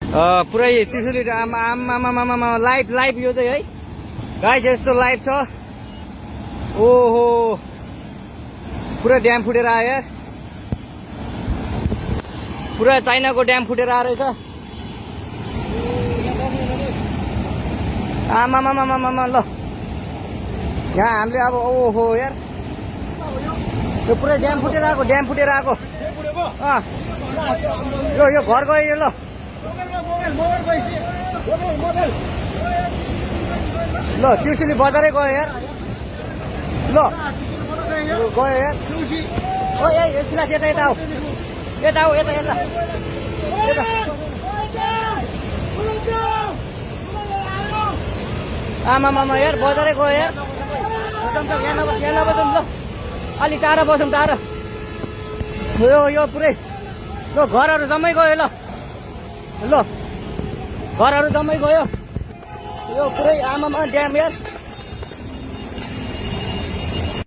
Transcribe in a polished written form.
पुरै त्रिशुली आमा लाइभ यो चाहिँ है गाइस यस्तो लाइभ छ। ओहो पुरा ड्याम फुटेर आयो यार, पुरा चाइनाको ड्याम फुटेर आएर रहेछ। आमामामामामा ल यहाँ हामीले अब ओहो यार यो पुरै ड्याम फुटेर आएको यो घर गयो ल ल त्रिशुली बजारै गयो यार ल गयो यार ओ ए सिलास यता आऊ यता आमामामा यार बजारै गयो यार यहाँ नबसौँ ल अलि टाढा बसौँ टाढा यो पुरै ल घरहरू जम्मै गयो ल घरहरू जम्मै गयो यो पुरै आमामा ड्याम यार।